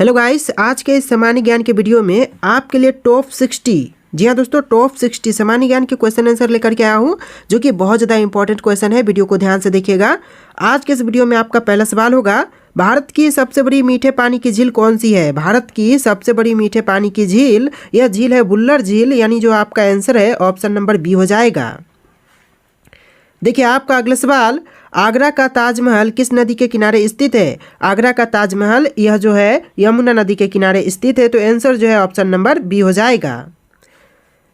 Hello guys, आज के इस सामान्य ज्ञान के वीडियो में आपके लिए टॉप 60, जी हाँ दोस्तों, टॉप 60 सामान्य ज्ञान के क्वेश्चन आंसर लेकर के आया हूँ, जो कि बहुत ज़्यादा इंपॉर्टेंट क्वेश्चन है। वीडियो को ध्यान से देखिएगा। आज के इस वीडियो में आपका पहला सवाल होगा, भारत की सबसे बड़ी मीठे पानी की झील कौन सी है? भारत की सबसे बड़ी मीठे पानी की झील, यह झील है बुल्लर झील, यानी जो आपका आंसर है ऑप्शन नंबर बी हो जाएगा। देखिए आपका अगला सवाल, आगरा का ताजमहल किस नदी के किनारे स्थित है? आगरा का ताजमहल यह जो है यमुना नदी के किनारे स्थित है, तो आंसर जो है ऑप्शन नंबर बी हो जाएगा।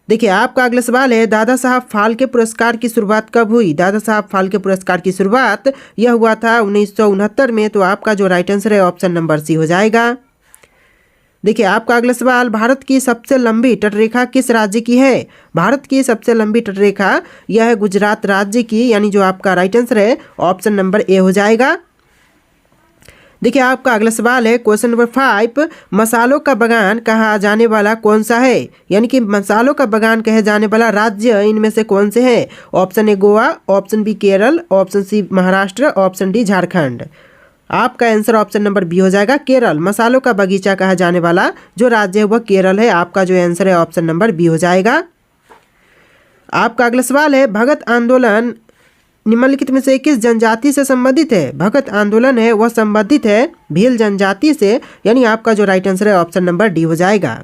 देखिए आपका अगला सवाल है, दादा साहब फाल्के पुरस्कार की शुरुआत कब हुई? दादा साहब फाल्के पुरस्कार की शुरुआत यह हुआ था 1969 में, तो आपका जो राइट आंसर है ऑप्शन नंबर सी हो जाएगा। देखिए आपका अगला सवाल, भारत की सबसे लंबी तटरेखा किस राज्य की है? भारत की सबसे लंबी तटरेखा यह है गुजरात राज्य की, यानी जो आपका राइट आंसर है ऑप्शन नंबर ए हो जाएगा। देखिए आपका अगला सवाल है, क्वेश्चन नंबर 5, मसालों का बागान कहा जाने वाला कौन सा है? यानी कि मसालों का बागान कहे जाने वाला राज्य इनमें से कौन से हैं? Option A Goa, option B Kerala, option C Maharashtra, option D Jharkhand. आपका आंसर ऑप्शन नंबर बी हो जाएगा, केरल। मसालों का बगीचा कहा जाने वाला जो राज्य है वह केरल है। आपका जो आंसर है ऑप्शन नंबर बी हो जाएगा। आपका अगला सवाल है, भगत आंदोलन निम्नलिखित में से किस जनजाति से संबंधित है? भगत आंदोलन है वह संबंधित है भील जनजाति से, यानी आपका जो राइट आंसर है ऑप्शन नंबर डी हो जाएगा।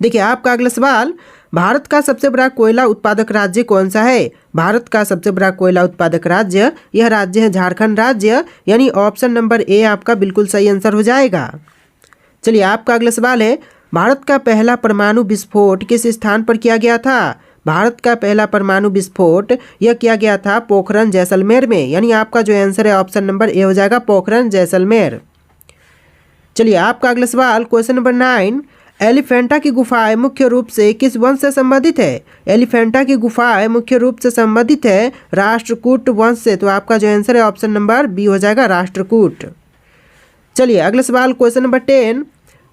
देखिए आपका अगला सवाल, भारत का सबसे बड़ा कोयला उत्पादक राज्य कौन सा है? भारत का सबसे बड़ा कोयला उत्पादक राज्य यह राज्य है झारखंड राज्य, यानी ऑप्शन नंबर ए आपका बिल्कुल सही आंसर हो जाएगा। चलिए आपका अगला सवाल है, भारत का पहला परमाणु विस्फोट किस स्थान पर किया गया था? भारत का पहला परमाणु विस्फोट यह किया गया था पोखरण जैसलमेर में, यानी आपका जो आंसर है ऑप्शन नंबर ए हो जाएगा, पोखरण जैसलमेर। चलिए आपका अगला सवाल, क्वेश्चन नंबर 9, एलिफेंटा की गुफाएं मुख्य रूप से किस वंश से संबंधित है? एलिफेंटा की गुफाएं मुख्य रूप से संबंधित है राष्ट्रकूट वंश से, तो आपका जो आंसर है ऑप्शन नंबर बी हो जाएगा, राष्ट्रकूट। चलिए अगला सवाल, क्वेश्चन नंबर 10,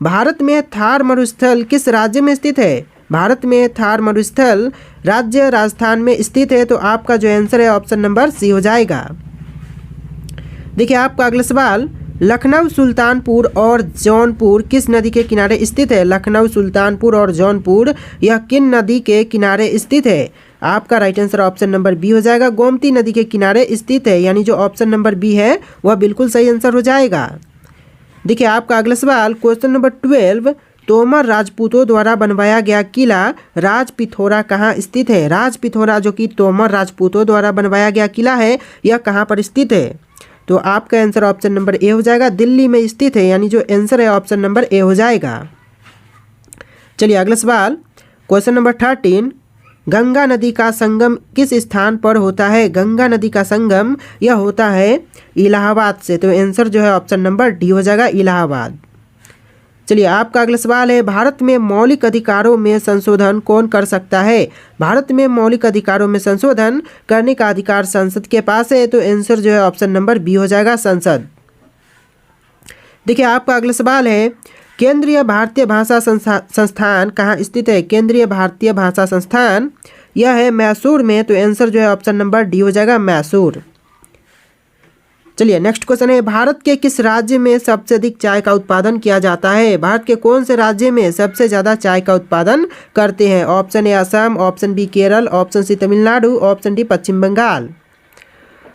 भारत में थार मरुस्थल किस राज्य में स्थित है? भारत में थार मरुस्थल राज्य राजस्थान में स्थित है, तो आपका जो आंसर है ऑप्शन नंबर सी हो जाएगा। देखिए आपका अगला सवाल, लखनऊ सुल्तानपुर और जौनपुर किस नदी के किनारे स्थित है? लखनऊ सुल्तानपुर और जौनपुर यह किन नदी के किनारे स्थित है? आपका right answer option number B हो जाएगा, गोमती नदी के किनारे स्थित है, यानी जो ऑप्शन नंबर बी है वह बिल्कुल सही आंसर हो जाएगा। देखिए आपका अगला सवाल, क्वेश्चन नंबर 12, तोमर राजपूतों द्वारा बनवाया गया किला राजपिथौरा कहाँ स्थित है? राजपिथौरा जो कि तोमर राजपूतों द्वारा बनवाया गया किला है, यह कहाँ पर स्थित है? तो आपका आंसर ऑप्शन नंबर ए हो जाएगा, दिल्ली में स्थित है, यानी जो आंसर है ऑप्शन नंबर ए हो जाएगा। चलिए अगला सवाल, क्वेश्चन नंबर 13, गंगा नदी का संगम किस स्थान पर होता है? गंगा नदी का संगम यह होता है इलाहाबाद से, तो आंसर जो है ऑप्शन नंबर डी हो जाएगा, इलाहाबाद। चलिए आपका अगला सवाल है, भारत में मौलिक अधिकारों में संशोधन कौन कर सकता है? भारत में मौलिक अधिकारों में संशोधन करने का अधिकार संसद के पास है, तो आंसर जो है ऑप्शन नंबर बी हो जाएगा, संसद। देखिए आपका अगला सवाल है, केंद्रीय भारतीय भाषा संस्थान कहाँ स्थित है? केंद्रीय भारतीय भाषा संस्थान यह है मैसूर में, तो आंसर जो है ऑप्शन नंबर डी हो जाएगा, मैसूर। चलिए नेक्स्ट क्वेश्चन है, भारत के किस राज्य में सबसे अधिक चाय का उत्पादन किया जाता है? भारत के कौन से राज्य में सबसे ज़्यादा चाय का उत्पादन करते हैं? Option A Assam, option B Kerala, option C Tamil Nadu, option D Paschim Bangal.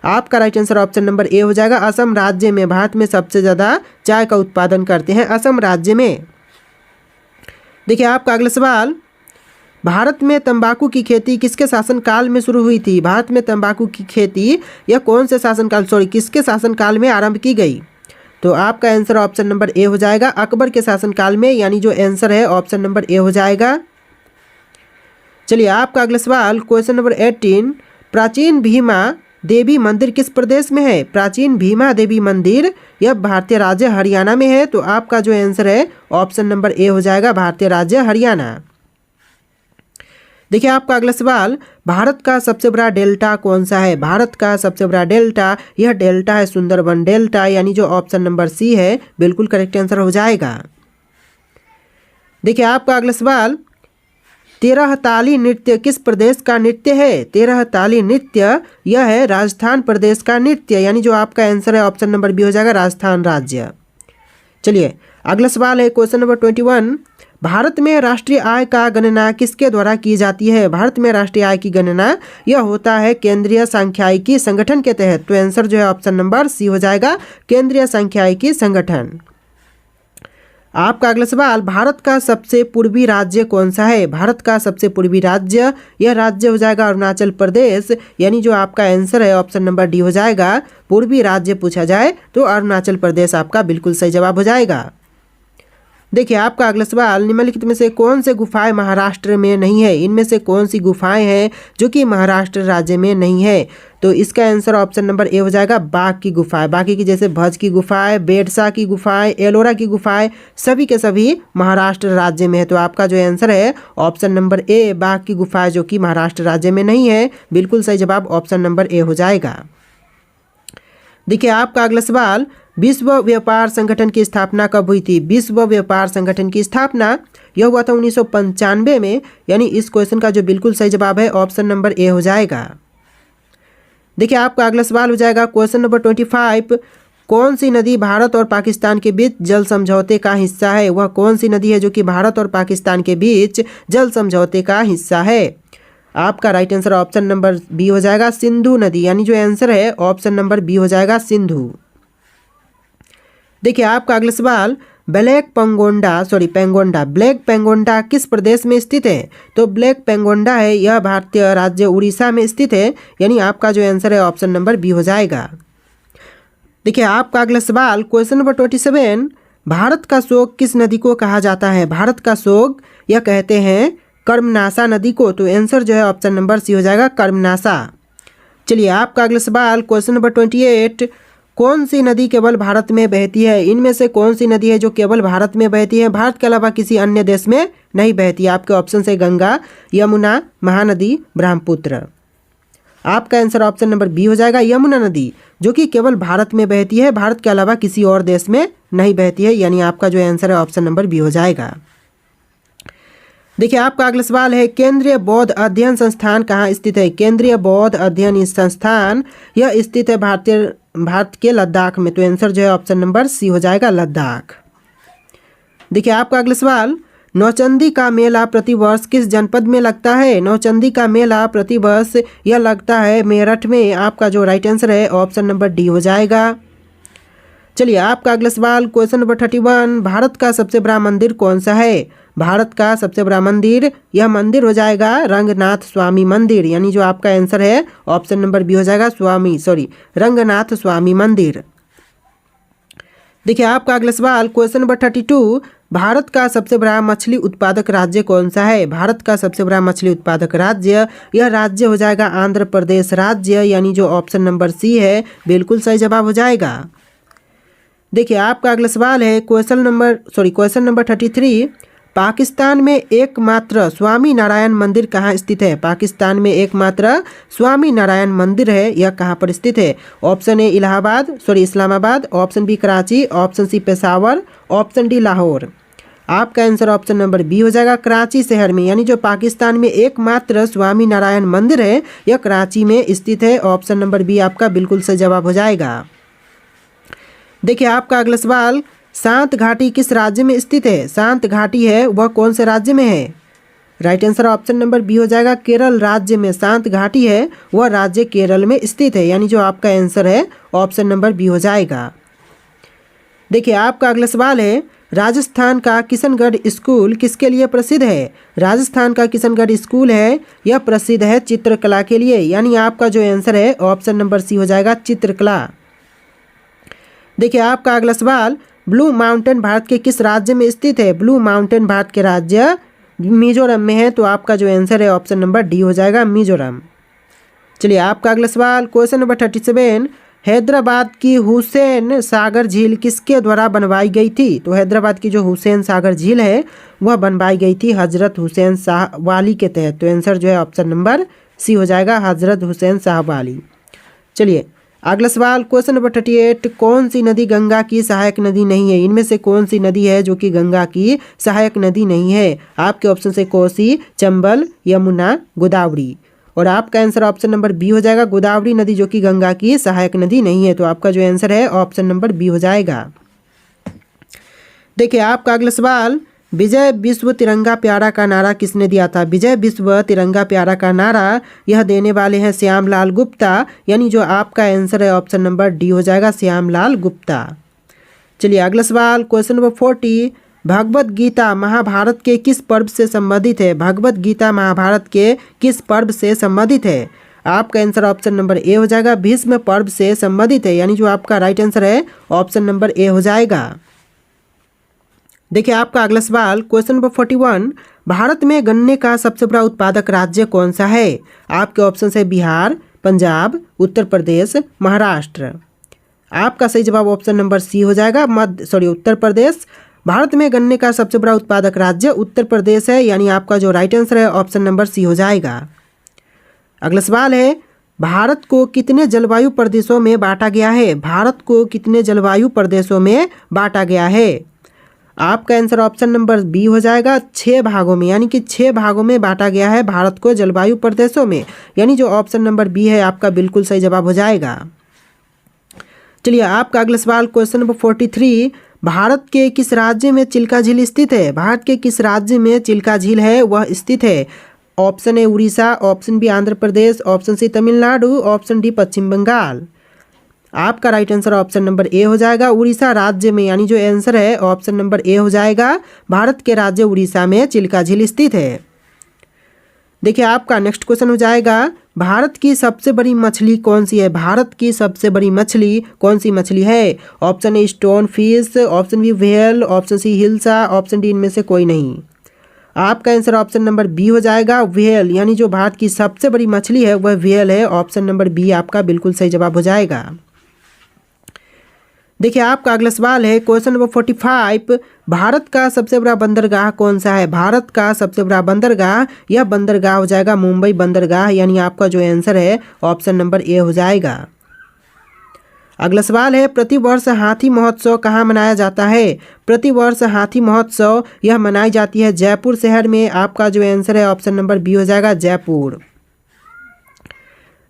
आपका right answer option number A हो जाएगा, असम राज्य में भारत में सबसे ज़्यादा चाय का उत्पादन करते हैं, असम राज्य में। देखिए आपका अगला सवाल, भारत में तंबाकू की खेती किसके शासनकाल में शुरू हुई थी? भारत में तंबाकू की खेती यह कौन से शासनकाल किसके शासनकाल में आरंभ की गई? तो आपका आंसर ऑप्शन नंबर ए हो जाएगा, अकबर के शासनकाल में, यानी जो आंसर है ऑप्शन नंबर ए हो जाएगा। चलिए आपका अगला सवाल, क्वेश्चन नंबर 18, प्राचीन भीमा देवी मंदिर किस प्रदेश में है? प्राचीन भीमा देवी मंदिर यह भारतीय राज्य हरियाणा में है, तो आपका जो आंसर है ऑप्शन नंबर ए हो जाएगा, भारतीय राज्य हरियाणा। देखिए आपका अगला सवाल, भारत का सबसे बड़ा डेल्टा कौन सा है? भारत का सबसे बड़ा डेल्टा यह डेल्टा है सुंदरबन डेल्टा, यानी जो ऑप्शन नंबर सी है बिल्कुल करेक्ट आंसर हो जाएगा। देखिए आपका अगला सवाल, 13 ताली नृत्य किस प्रदेश का नृत्य है? 13 ताली नृत्य यह है राजस्थान प्रदेश का नृत्य, यानी जो आपका आंसर है ऑप्शन नंबर बी हो जाएगा, राजस्थान राज्य। चलिए अगला सवाल है क्वेश्चन नंबर 21। भारत में राष्ट्रीय आय का गणना किसके द्वारा की जाती है? भारत में राष्ट्रीय आय की गणना यह होता है केंद्रीय सांख्यिकी संगठन के तहत। तो आंसर जो है ऑप्शन नंबर सी हो जाएगा, केंद्रीय सांख्यिकी संगठन। आपका अगला सवाल, भारत का सबसे पूर्वी राज्य कौन सा है? भारत का सबसे पूर्वी राज्य, यह राज्य हो जाएगा अरुणाचल प्रदेश, यानी जो आपका आंसर है ऑप्शन नंबर डी हो जाएगा। पूर्वी राज्य पूछा जाए तो अरुणाचल प्रदेश आपका बिल्कुल सही जवाब हो जाएगा। देखिए आपका अगला सवाल, निम्नलिखित में से कौन से गुफाएं महाराष्ट्र में नहीं है? इनमें से कौन सी गुफाएं हैं जो कि महाराष्ट्र राज्य में नहीं है? तो इसका आंसर ऑप्शन नंबर ए हो जाएगा, बाघ की गुफाएं। बाकी की जैसे भज की गुफाएं, बेडसा की गुफाएं, एलोरा की गुफाएं, सभी के सभी महाराष्ट्र राज्य में है। तो आपका जो आंसर है ऑप्शन नंबर ए, बाघ की गुफाएं, जो कि महाराष्ट्र राज्य में नहीं है, बिल्कुल सही जवाब ऑप्शन नंबर ए हो जाएगा। देखिए आपका अगला सवाल, विश्व व्यापार संगठन की स्थापना कब हुई थी? विश्व व्यापार संगठन की स्थापना यह हुआ था 1995 में, यानी इस क्वेश्चन का जो बिल्कुल सही जवाब है ऑप्शन नंबर ए हो जाएगा। देखिए आपका अगला सवाल हो जाएगा क्वेश्चन नंबर 25। कौन सी नदी भारत और पाकिस्तान के बीच जल समझौते का हिस्सा है? वह कौन सी नदी है जो कि भारत और पाकिस्तान के बीच जल समझौते का हिस्सा है? आपका right answer option number B हो जाएगा, सिंधु नदी, यानी जो आंसर है ऑप्शन नंबर बी हो जाएगा, सिंधु। देखिए आपका अगला सवाल, ब्लैक पेंगोंडा किस प्रदेश में स्थित है? तो ब्लैक पेंगोंडा है, यह भारतीय राज्य उड़ीसा में स्थित है, यानी आपका जो आंसर है ऑप्शन नंबर बी हो जाएगा। देखिए आपका अगला सवाल क्वेश्चन नंबर 27। भारत का शोक किस नदी को कहा जाता है? भारत का शोक यह कहते हैं कर्मनाशा नदी को। तो आंसर जो है ऑप्शन नंबर सी हो जाएगा, कर्मनाशा। चलिए आपका अगला सवाल क्वेश्चन नंबर 28। कौन सी नदी केवल भारत में बहती है? इनमें से कौन सी नदी है जो केवल भारत में बहती है, भारत के अलावा किसी अन्य देश में नहीं बहती? आपके ऑप्शन है गंगा, यमुना, महानदी, ब्रह्मपुत्र। आपका आंसर ऑप्शन नंबर बी हो जाएगा, यमुना नदी, जो कि केवल भारत में बहती है, भारत के अलावा किसी और देश में नहीं बहती है, यानी आपका जो आंसर है ऑप्शन नंबर बी हो जाएगा। देखिए आपका अगला सवाल है, केंद्रीय बौद्ध अध्ययन संस्थान कहाँ स्थित है? केंद्रीय बौद्ध अध्ययन संस्थान यह स्थित है भारत के लद्दाख में। तो आंसर जो है ऑप्शन नंबर सी हो जाएगा, लद्दाख। देखिए आपका अगला सवाल, नौचंदी का मेला प्रतिवर्ष किस जनपद में लगता है? नौचंदी का मेला प्रतिवर्ष यह लगता है मेरठ में। आपका जो राइट आंसर है ऑप्शन नंबर डी हो जाएगा। चलिए आपका अगला सवाल क्वेश्चन नंबर 31। भारत का सबसे बड़ा मंदिर कौन सा है? भारत का सबसे बड़ा मंदिर, यह मंदिर हो जाएगा रंगनाथ स्वामी मंदिर, यानी जो आपका आंसर है ऑप्शन नंबर बी हो जाएगा, रंगनाथ स्वामी मंदिर। देखिए आपका अगला सवाल क्वेश्चन नंबर 32। भारत का सबसे बड़ा मछली उत्पादक राज्य कौन सा है? भारत का सबसे बड़ा मछली उत्पादक राज्य, यह राज्य हो जाएगा आंध्र प्रदेश राज्य, यानी जो ऑप्शन नंबर सी है बिल्कुल सही जवाब हो जाएगा। देखिए आपका अगला सवाल है क्वेश्चन नंबर 33। पाकिस्तान में एकमात्र स्वामी नारायण मंदिर कहाँ स्थित है? पाकिस्तान में एकमात्र स्वामी नारायण मंदिर है, यह कहाँ पर स्थित है? Option A Islamabad, option B Karachi, option C Peshawar, option D Lahore. आपका आंसर ऑप्शन नंबर बी हो जाएगा, कराची शहर में, यानी जो पाकिस्तान में एकमात्र स्वामी नारायण मंदिर है यह कराची में स्थित है। ऑप्शन नंबर बी आपका बिल्कुल सही जवाब हो जाएगा। देखिए आपका अगला सवाल, शांत घाटी किस राज्य में स्थित है? शांत घाटी है वह कौन से राज्य में है? Right answer option number B हो जाएगा, केरल राज्य में शांत घाटी है वह राज्य केरल में स्थित है, यानी जो आपका आंसर है ऑप्शन नंबर बी हो जाएगा। देखिए आपका अगला सवाल है, राजस्थान का किशनगढ़ स्कूल किसके लिए प्रसिद्ध है? राजस्थान का किशनगढ़ स्कूल है यह प्रसिद्ध है चित्रकला के लिए, यानी आपका जो आंसर है ऑप्शन नंबर सी हो जाएगा, चित्रकला। देखिए आपका अगला सवाल, ब्लू माउंटेन भारत के किस राज्य में स्थित है? ब्लू माउंटेन भारत के राज्य मिजोरम में है, तो आपका जो आंसर है ऑप्शन नंबर डी हो जाएगा, मिजोरम। चलिए आपका अगला सवाल क्वेश्चन नंबर 37। हैदराबाद की हुसैन सागर झील किसके द्वारा बनवाई गई थी? तो हैदराबाद की जो हुसैन सागर झील है वह बनवाई गई थी हजरत हुसैन शाह वाली के तहत। तो आंसर जो है ऑप्शन नंबर सी हो जाएगा, हजरत हुसैन शाह वाली। चलिए अगला सवाल क्वेश्चन नंबर 38। कौन सी नदी गंगा की सहायक नदी नहीं है? इनमें से कौन सी नदी है जो कि गंगा की सहायक नदी नहीं है? आपके ऑप्शन से कोसी, चंबल, यमुना, गोदावरी। और आपका आंसर ऑप्शन नंबर बी हो जाएगा, गोदावरी नदी जो कि गंगा की सहायक नदी नहीं है। तो आपका जो आंसर है ऑप्शन नंबर बी हो जाएगा। देखिए आपका अगला सवाल, विजय विश्व तिरंगा प्यारा का नारा किसने दिया था? विजय विश्व तिरंगा प्यारा का नारा यह देने वाले हैं श्यामलाल गुप्ता, यानी जो आपका आंसर है ऑप्शन नंबर डी हो जाएगा, श्यामलाल गुप्ता। चलिए अगला सवाल, क्वेश्चन नंबर 40, भगवत गीता महाभारत के किस पर्व से संबंधित है? भगवत गीता महाभारत के किस पर्व से संबंधित है? आपका आंसर ऑप्शन नंबर ए हो जाएगा, भीष्म पर्व से संबंधित है, यानी जो आपका राइट आंसर है ऑप्शन नंबर ए हो जाएगा। देखिए आपका अगला सवाल, क्वेश्चन नंबर 41, भारत में गन्ने का सबसे बड़ा उत्पादक राज्य कौन सा है? आपके ऑप्शन है बिहार, पंजाब, उत्तर प्रदेश, महाराष्ट्र। आपका सही जवाब ऑप्शन नंबर सी हो जाएगा, उत्तर प्रदेश। भारत में गन्ने का सबसे बड़ा उत्पादक राज्य उत्तर प्रदेश है, यानी आपका जो राइट आंसर है ऑप्शन नंबर सी हो जाएगा। अगला सवाल है, भारत को कितने जलवायु प्रदेशों में बांटा गया है? भारत को कितने जलवायु प्रदेशों में बांटा गया है? आपका आंसर ऑप्शन नंबर बी हो जाएगा, 6 भागों में, यानी कि 6 भागों में बांटा गया है भारत को जलवायु प्रदेशों में, यानी जो ऑप्शन नंबर बी है आपका बिल्कुल सही जवाब हो जाएगा। चलिए आपका अगला सवाल, क्वेश्चन नंबर 43, भारत के किस राज्य में चिल्का झील स्थित है? भारत के किस राज्य में चिल्का झील है वह स्थित है? Option A Orissa, option B Andhra Pradesh, option C Tamil Nadu, option D Paschim Bangal. आपका right answer option number A हो जाएगा, उड़ीसा राज्य में, यानी जो आंसर है ऑप्शन नंबर ए हो जाएगा, भारत के राज्य उड़ीसा में चिल्का झील स्थित है। देखिए आपका नेक्स्ट क्वेश्चन हो जाएगा, भारत की सबसे बड़ी मछली कौन सी है? भारत की सबसे बड़ी मछली कौन सी मछली है? Option A stone fish, option B whale, option C hilsa, option D इनमें से कोई नहीं। आपका आंसर ऑप्शन नंबर बी हो जाएगा, व्हेल, यानी जो भारत की सबसे बड़ी मछली है वह व्हेल है, ऑप्शन नंबर बी आपका बिल्कुल सही जवाब हो जाएगा। देखिए आपका अगला सवाल है, क्वेश्चन नंबर 45, भारत का सबसे बड़ा बंदरगाह कौन सा है? भारत का सबसे बड़ा बंदरगाह, यह बंदरगाह हो जाएगा मुंबई बंदरगाह, यानी आपका जो आंसर है ऑप्शन नंबर ए हो जाएगा। अगला सवाल है, प्रतिवर्ष हाथी महोत्सव कहाँ मनाया जाता है? प्रतिवर्ष हाथी महोत्सव यह मनाई जाती है जयपुर शहर में, आपका जो आंसर है ऑप्शन नंबर बी हो जाएगा, जयपुर।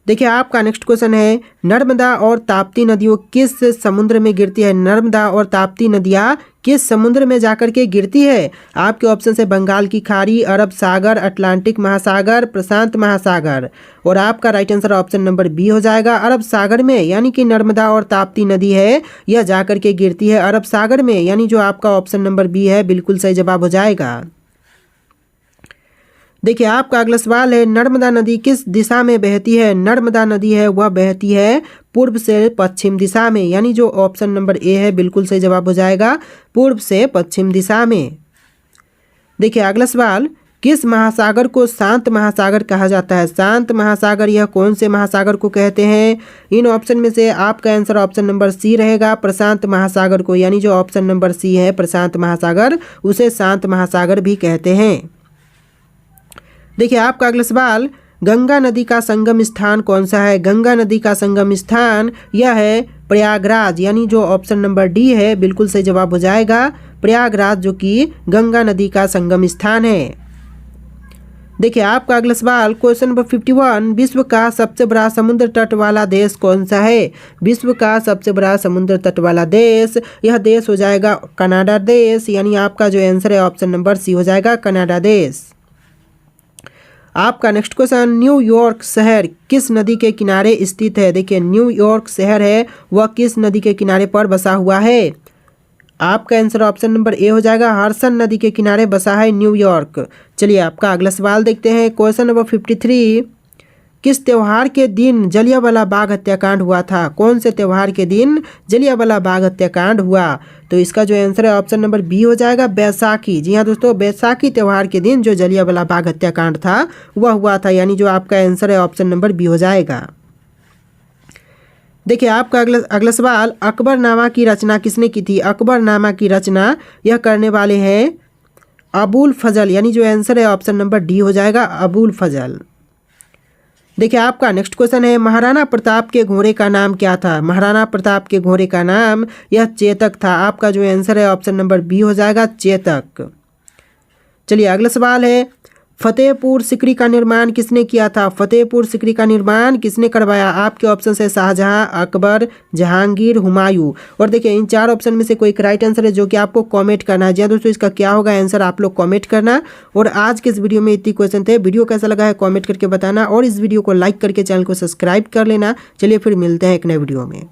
देखिए आपका नेक्स्ट क्वेश्चन है, नर्मदा और ताप्ती नदियों किस समुद्र में गिरती है? नर्मदा और ताप्ती नदियाँ किस समुद्र में जाकर के गिरती है? आपके ऑप्शन है बंगाल की खाड़ी, अरब सागर, अटलांटिक महासागर, प्रशांत महासागर। और आपका right answer option number B हो जाएगा, अरब सागर में, यानी कि नर्मदा और ताप्ती नदी है यह जाकर के गिरती है अरब सागर में, यानी जो आपका ऑप्शन नंबर बी है बिल्कुल सही जवाब हो जाएगा। देखिए आपका अगला सवाल है, नर्मदा नदी किस दिशा में बहती है? नर्मदा नदी है वह बहती है पूर्व से पश्चिम दिशा में, यानी जो ऑप्शन नंबर ए है बिल्कुल सही जवाब हो जाएगा, पूर्व से पश्चिम दिशा में। देखिए अगला सवाल, किस महासागर को शांत महासागर कहा जाता है? शांत महासागर यह कौन से महासागर को कहते हैं? इन ऑप्शन में से आपका आंसर ऑप्शन नंबर सी रहेगा, प्रशांत महासागर को, यानी जो ऑप्शन नंबर सी है प्रशांत महासागर, उसे शांत महासागर भी कहते हैं। देखिए आपका अगला सवाल, गंगा नदी का संगम स्थान कौन सा है? गंगा नदी का संगम स्थान यह है प्रयागराज, यानी जो ऑप्शन नंबर डी है बिल्कुल सही जवाब हो जाएगा, प्रयागराज, जो कि गंगा नदी का संगम स्थान है। देखिए आपका अगला सवाल, क्वेश्चन नंबर 51, विश्व का सबसे बड़ा समुद्र तट वाला देश कौन सा है? विश्व का सबसे बड़ा समुद्र तट वाला देश, यह देश हो जाएगा कनाडा देश, यानी आपका जो आंसर है ऑप्शन नंबर सी हो जाएगा, कनाडा देश। आपका नेक्स्ट क्वेश्चन, न्यूयॉर्क शहर किस नदी के किनारे स्थित है? देखिए न्यूयॉर्क शहर है वह किस नदी के किनारे पर बसा हुआ है? आपका आंसर ऑप्शन नंबर ए हो जाएगा, हडसन नदी के किनारे बसा है न्यूयॉर्क। चलिए आपका अगला सवाल देखते हैं, क्वेश्चन नंबर 53, किस त्यौहार के दिन जलियांवाला बाग हत्याकांड हुआ था? कौन से त्यौहार के दिन जलियांवाला बाग हत्याकांड हुआ? तो इसका जो आंसर है ऑप्शन नंबर बी हो जाएगा, बैसाखी। जी हाँ दोस्तों, बैसाखी त्यौहार के दिन जो जलियांवाला बाग हत्याकांड था वह हुआ था, यानी जो आपका आंसर है ऑप्शन नंबर बी हो जाएगा। देखिए आपका अगला सवाल, अकबरनामा की रचना किसने की थी? अकबरनामा की रचना यह करने वाले हैं अबुल फजल, यानी जो आंसर है ऑप्शन नंबर डी हो जाएगा, अबुल फजल। देखिए आपका नेक्स्ट क्वेश्चन है, महाराणा प्रताप के घोड़े का नाम क्या था? महाराणा प्रताप के घोड़े का नाम यह चेतक था। आपका जो आंसर है ऑप्शन नंबर बी हो जाएगा, चेतक। चलिए अगला सवाल है, फतेहपुर सिकरी का निर्माण किसने किया था? फतेहपुर सिकरी का निर्माण किसने करवाया? आपके ऑप्शन है शाहजहां, अकबर, जहांगीर, हुमायूं। और देखिए इन 4 ऑप्शन में से कोई एक राइट आंसर है जो कि आपको कमेंट करना है। जी हाँ दोस्तों, इसका क्या होगा आंसर आप लोग कमेंट करना। और आज के इस वीडियो में इतनी क्वेश्चन थे। वीडियो कैसा लगा है कमेंट करके बताना और इस वीडियो को लाइक करके चैनल को सब्सक्राइब कर लेना। चलिए फिर मिलते हैं एक नए वीडियो में।